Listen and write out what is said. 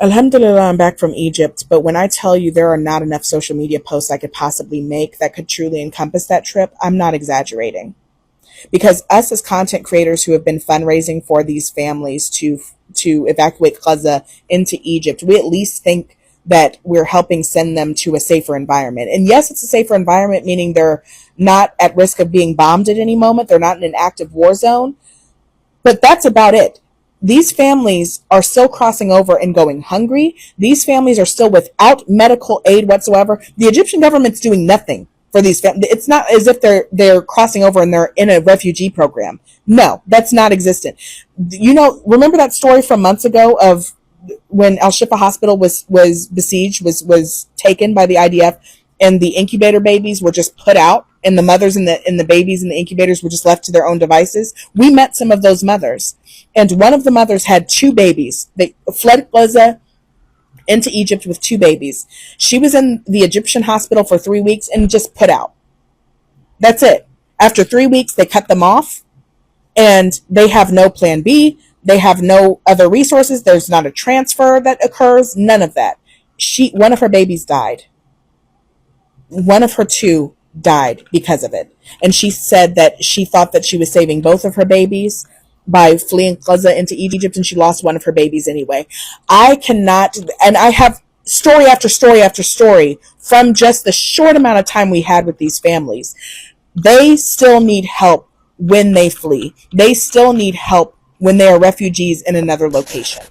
Alhamdulillah, I'm back from Egypt, but when I tell you there are not enough social media posts I could possibly make that could truly encompass that trip, I'm not exaggerating. Because us as content creators who have been fundraising for these families to evacuate Gaza into Egypt, we at least think that we're helping send them to a safer environment. And yes, it's a safer environment, meaning they're not at risk of being bombed at any moment. They're not in an active war zone. But that's about it. These families are still crossing over and going hungry. These families are still without medical aid whatsoever. The Egyptian government's doing nothing for these families. It's not as if they're crossing over and they're in a refugee program. No, that's not existent. Remember that story from months ago of when Al Shifa Hospital was besieged, was taken by the IDF, and the incubator babies were just put out, and the mothers and the babies in the incubators were just left to their own devices. We met some of those mothers, and one of the mothers had 2 babies. They fled Gaza into Egypt with 2 babies. She was in the Egyptian hospital for 3 weeks and just put out. That's it. After 3 weeks, they cut them off, and they have no plan B. They have no other resources. There's not a transfer that occurs. None of that. One of her babies died. One of her 2 died because of it. And she said that she thought that she was saving both of her babies by fleeing Gaza into Egypt, and she lost one of her babies anyway. I cannot, and I have story after story after story from just the short amount of time we had with these families. They still need help when they flee. They still need help when they are refugees in another location.